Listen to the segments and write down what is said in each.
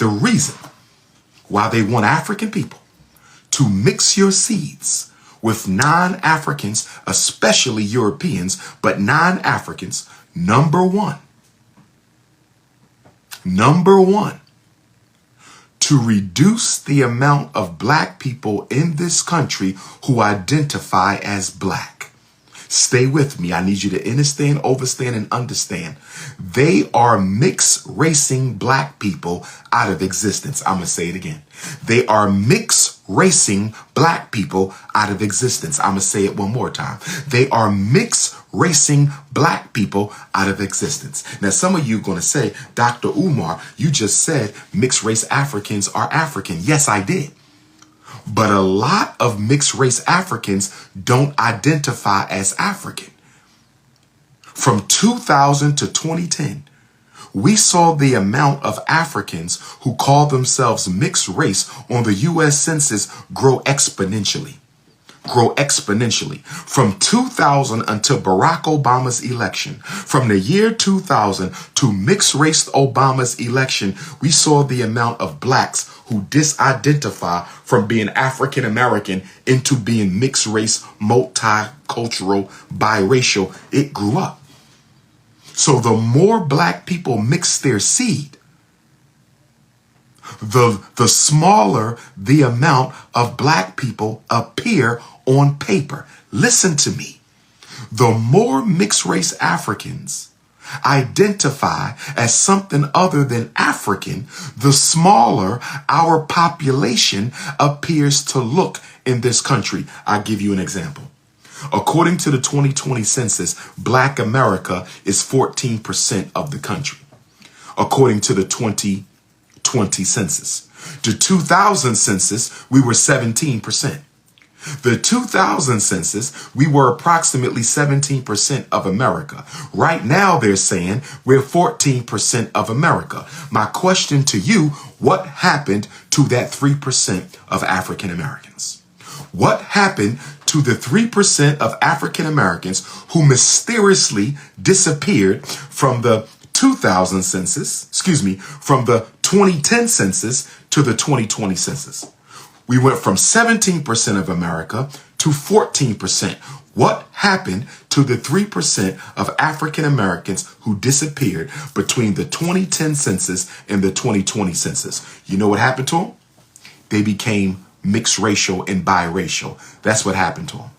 The reason why they want African people to mix your seeds with non-Africans, especially Europeans, but non-Africans, number one, to reduce the amount of black people in this country who identify as black. Stay with me. I need you to understand, overstand, and understand. They are mixed racing black people out of existence. I'm going to say it again. They are mixed racing black people out of existence. I'm going to say it one more time. They are mixed racing black people out of existence. Now, some of you are going to say, Dr. Umar, you just said mixed race Africans are African. Yes, I did. But a lot of mixed race Africans don't identify as African. From 2000 to 2010, we saw the amount of Africans who call themselves mixed race on the U.S. Census grow exponentially. From 2000 until Barack Obama's election, from the year 2000 to mixed race Obama's election, we saw the amount of blacks who disidentify from being African American into being mixed race, multicultural, biracial. It grew up. So the more black people mix their seed, the smaller the amount of black people appear on paper. Listen to me. The more mixed race Africans identify as something other than African, the smaller our population appears to look in this country. I'll give you an example. According to the 2020 census, Black America is 14% of the country. According to the 2020 census. The 2000 census, we were 17%. The 2000 census, we were approximately 17% of America. Right now, they're saying we're 14% of America. My question to you, what happened to that 3% of African Americans? What happened to the 3% of African Americans who mysteriously disappeared from the 2000 census, from the 2010 census to the 2020 census? We went from 17% of America to 14%. What happened to the 3% of African Americans who disappeared between the 2010 census and the 2020 census? You know what happened to them? They became mixed racial and biracial. That's what happened to them.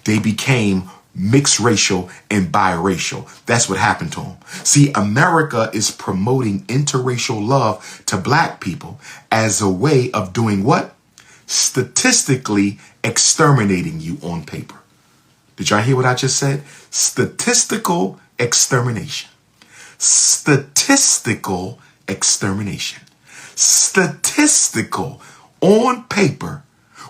They became mixed racial and biracial. That's what happened to them. See, America is promoting interracial love to black people as a way of doing what? Statistically exterminating you on paper. Did y'all hear what I just said? Statistical extermination. Statistical extermination. Statistical. On paper,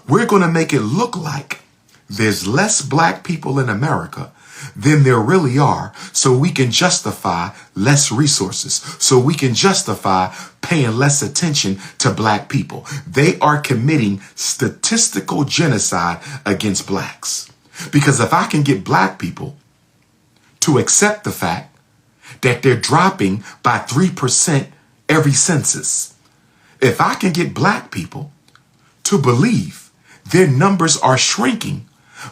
we're going to make it look like there's less black people in America than there really are, so we can justify less resources, so we can justify paying less attention to black people. They are committing statistical genocide against blacks. Because if I can get black people to accept the fact that they're dropping by 3% every census, if I can get black people to believe their numbers are shrinking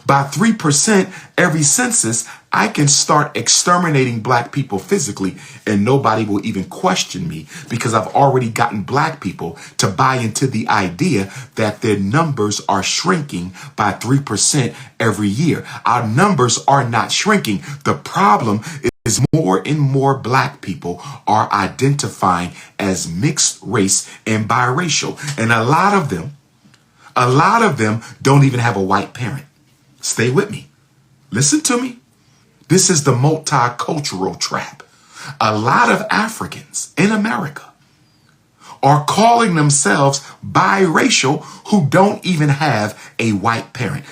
by 3% every census, I can start exterminating black people physically and nobody will even question me because I've already gotten black people to buy into the idea that their numbers are shrinking by 3% every year. Our numbers are not shrinking. The problem is more and more black people are identifying as mixed race and biracial. And a lot of them don't even have a white parent. Stay with me. Listen to me. This is the multicultural trap. A lot of Africans in America are calling themselves biracial who don't even have a white parent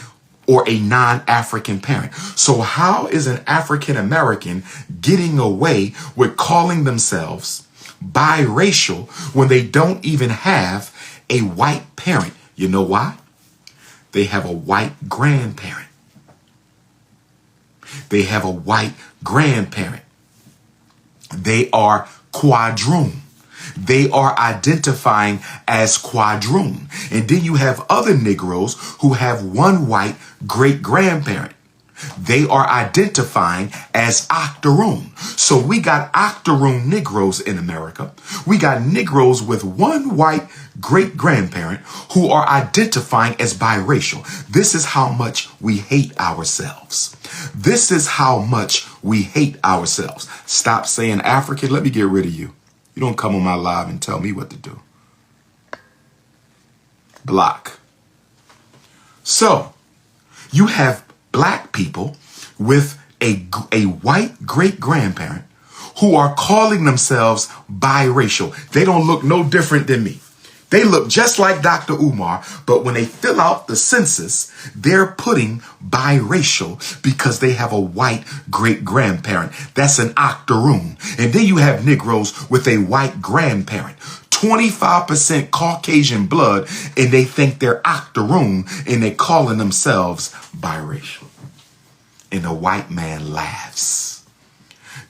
or a non-African parent. So how is an African American getting away with calling themselves biracial when they don't even have a white parent? You know why? They have a white grandparent. They have a white grandparent. They are quadroon. They are identifying as quadroon. And then you have other Negroes who have one white great-grandparent. They are identifying as octoroon. So we got octoroon Negroes in America. We got Negroes with one white great-grandparent who are identifying as biracial. This is how much we hate ourselves. This is how much we hate ourselves. Stop saying African. Let me get rid of you. You don't come on my live and tell me what to do. Block. So you have black people with a white great-grandparent who are calling themselves biracial. They don't look no different than me. They look just like Dr. Umar, but when they fill out the census, they're putting biracial because they have a white great-grandparent. That's an octoroon. And then you have Negroes with a white grandparent. 25% Caucasian blood, and they think they're octoroon, and they're calling themselves biracial. And the white man laughs.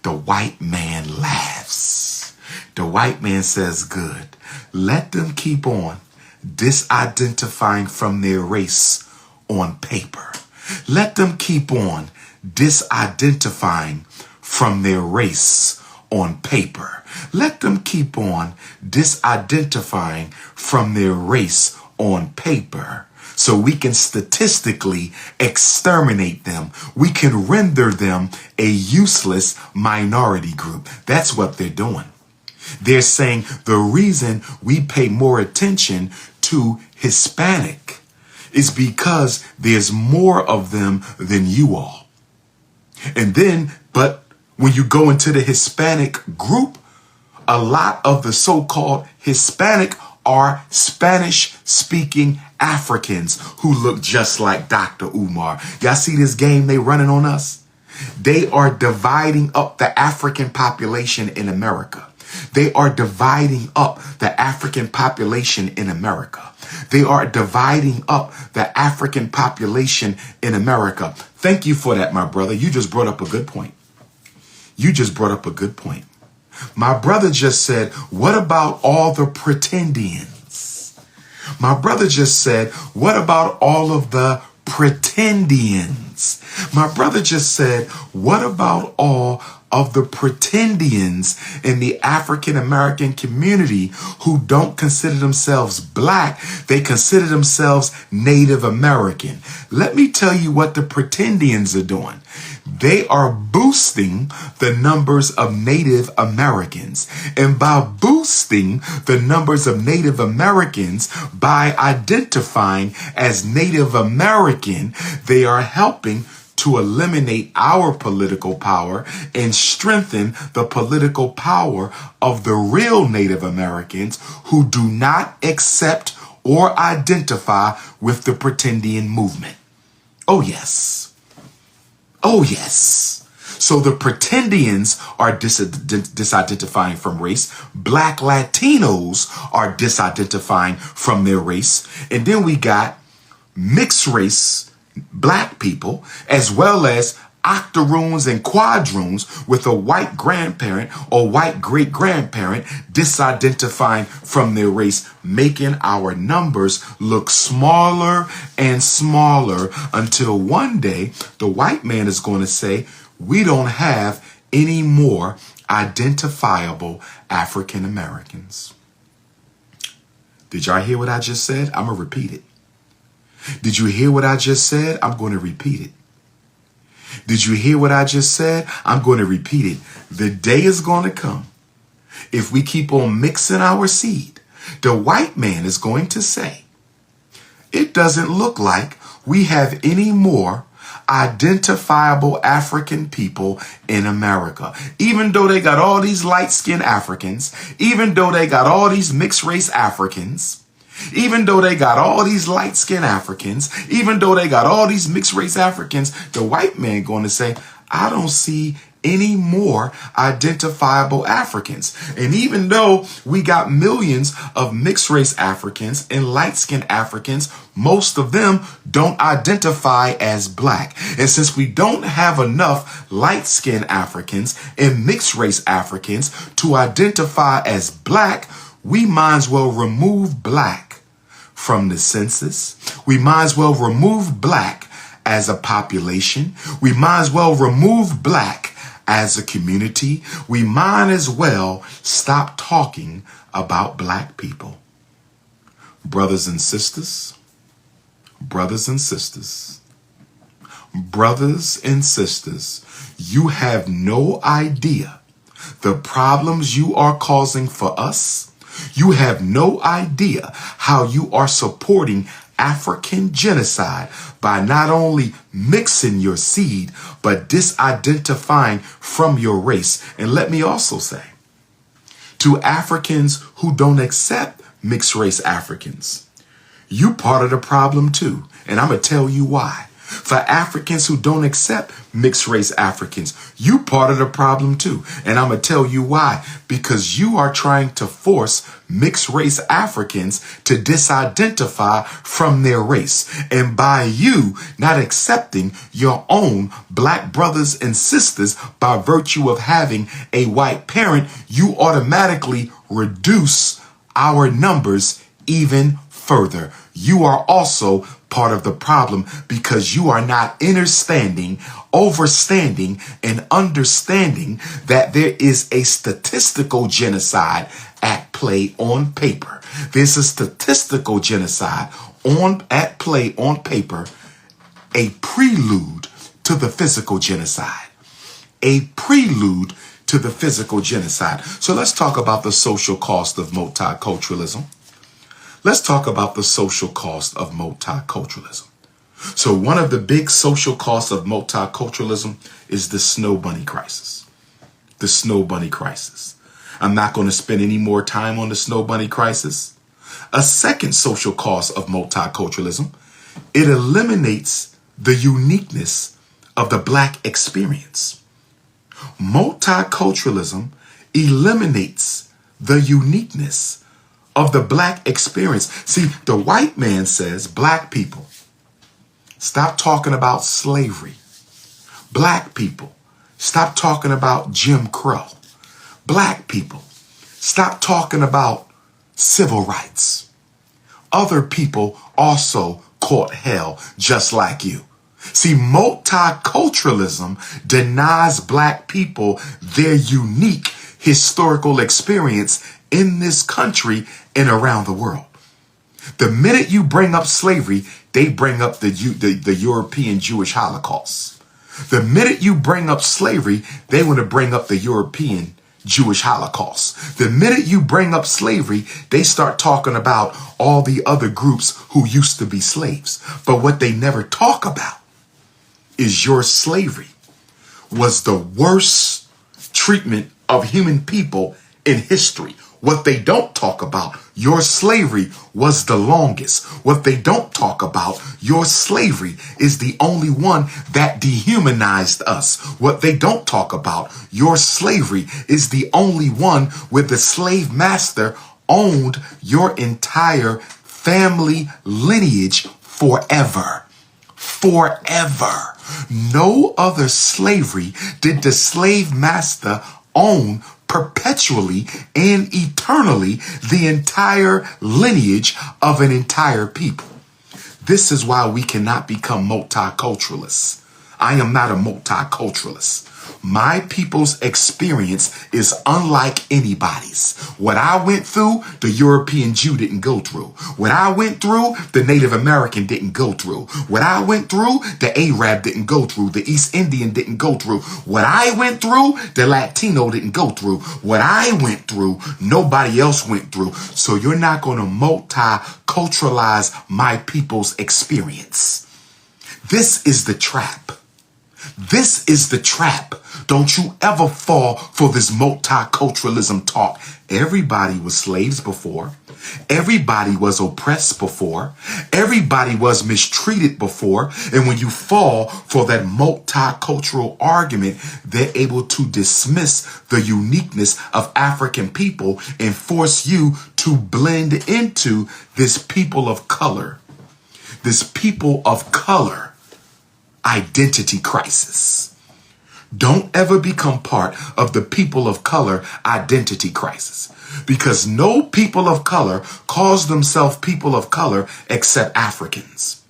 The white man laughs. The white man says, good. Let them keep on disidentifying from their race on paper. Let them keep on disidentifying from their race on paper. Let them keep on disidentifying from their race on paper. So we can statistically exterminate them. We can render them a useless minority group. That's what they're doing. They're saying the reason we pay more attention to Hispanic is because there's more of them than you all. And then, but when you go into the Hispanic group, a lot of the so-called Hispanic are Spanish-speaking Africans who look just like Dr. Umar. Y'all see this game they running on us? They are dividing up the African population in America. They are dividing up the African population in America. They are dividing up the African population in America. Thank you for that, my brother. You just brought up a good point. You just brought up a good point. My brother just said, what about all the pretendians? My brother just said, what about all of the pretendians? My brother just said, what about all of the pretendians in the African American community who don't consider themselves black? They consider themselves Native American. Let me tell you what the pretendians are doing. They are boosting the numbers of Native Americans. And by boosting the numbers of Native Americans by identifying as Native American, they are helping to eliminate our political power and strengthen the political power of the real Native Americans who do not accept or identify with the pretendian movement. Oh, yes. Oh, yes. So the pretendians are disidentifying from race. Black Latinos are disidentifying from their race. And then we got mixed race black people, as well as octoroons and quadroons with a white grandparent or white great-grandparent disidentifying from their race, making our numbers look smaller and smaller until one day the white man is going to say, we don't have any more identifiable African Americans. Did y'all hear what I just said? I'm going to repeat it. Did you hear what I just said? I'm going to repeat it. Did you hear what I just said? I'm going to repeat it. The day is going to come. If we keep on mixing our seed, the white man is going to say, it doesn't look like we have any more identifiable African people in America. Even though they got all these light-skinned Africans, even though they got all these mixed race Africans, even though they got all these light-skinned Africans, even though they got all these mixed race Africans, the white man going to say, I don't see any more identifiable Africans. And even though we got millions of mixed race Africans and light-skinned Africans, most of them don't identify as black. And since we don't have enough light-skinned Africans and mixed race Africans to identify as black, we might as well remove black from the census. We might as well remove black as a population. We might as well remove black as a community. We might as well stop talking about black people. Brothers and sisters, brothers and sisters, brothers and sisters, you have no idea the problems you are causing for us. You have no idea how you are supporting African genocide by not only mixing your seed, but disidentifying from your race. And let me also say, to Africans who don't accept mixed race Africans, you part of the problem too. And I'm going to tell you why. For Africans who don't accept mixed race Africans, you part of the problem too. And I'm going to tell you why. Because you are trying to force mixed race Africans to disidentify from their race. And by you not accepting your own black brothers and sisters by virtue of having a white parent, you automatically reduce our numbers even further. You are also part of the problem because you are not understanding, and understanding that there is a statistical genocide at play on paper. There's a statistical genocide at play on paper, a prelude to the physical genocide. A prelude to the physical genocide. So let's talk about the social cost of multiculturalism. Let's talk about the social cost of multiculturalism. So one of the big social costs of multiculturalism is the snow bunny crisis. The snow bunny crisis. I'm not going to spend any more time on the snow bunny crisis. A second social cost of multiculturalism, it eliminates the uniqueness of the black experience. Multiculturalism eliminates the uniqueness of the black experience. See, the white man says, black people, stop talking about slavery. Black people, stop talking about Jim Crow. Black people, stop talking about civil rights. Other people also caught hell just like you. See, multiculturalism denies black people their unique historical experience in this country and around the world. The minute you bring up slavery, they bring up the European Jewish Holocaust. The minute you bring up slavery, they want to bring up the European Jewish Holocaust. The minute you bring up slavery, they start talking about all the other groups who used to be slaves. But what they never talk about is your slavery was the worst treatment of human people in history. What they don't talk about, your slavery was the longest. What they don't talk about, your slavery is the only one that dehumanized us. What they don't talk about, your slavery is the only one where the slave master owned your entire family lineage forever. Forever. No other slavery did the slave master own perpetually and eternally the entire lineage of an entire people. This is why we cannot become multiculturalists. I am not a multiculturalist. My people's experience is unlike anybody's. What I went through, the European Jew didn't go through. What I went through, the Native American didn't go through. What I went through, the Arab didn't go through. The East Indian didn't go through. What I went through, the Latino didn't go through. What I went through, nobody else went through. So you're not going to multiculturalize my people's experience. This is the trap. This is the trap. Don't you ever fall for this multiculturalism talk. Everybody was slaves before. Everybody was oppressed before. Everybody was mistreated before. And when you fall for that multicultural argument, they're able to dismiss the uniqueness of African people and force you to blend into this people of color. This people of color identity crisis. Don't ever become part of the people of color identity crisis, because no people of color calls themselves people of color except Africans.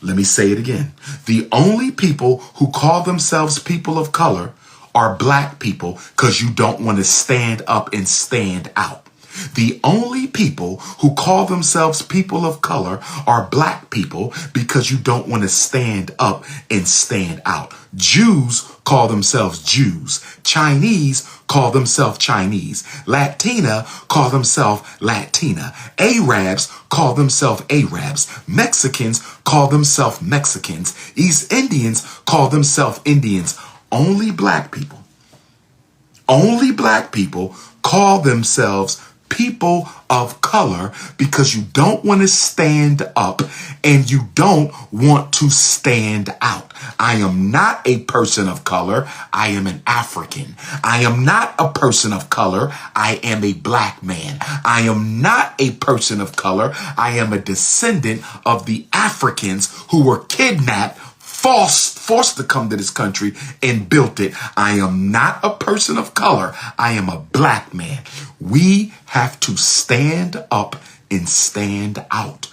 Let me say it again. The only people who call themselves people of color are black people, because you don't want to stand up and stand out. The only people who call themselves people of color are black people, because you don't want to stand up and stand out. Jews call themselves Jews. Chinese call themselves Chinese. Latina call themselves Latina. Arabs call themselves Arabs. Mexicans call themselves Mexicans. East Indians call themselves Indians. Only black people call themselves people of color, because you don't want to stand up and you don't want to stand out. I am not a person of color. I am an African. I am not a person of color. I am a black man. I am not a person of color. I am a descendant of the Africans who were kidnapped, forced to come to this country and built it. I am not a person of color. I am a black man. We have to stand up and stand out.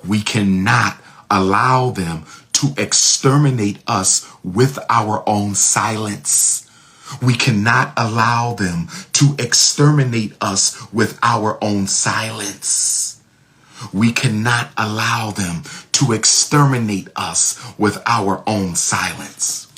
We cannot allow them to exterminate us with our own silence. We cannot allow them to exterminate us with our own silence. We cannot allow them to exterminate us with our own silence.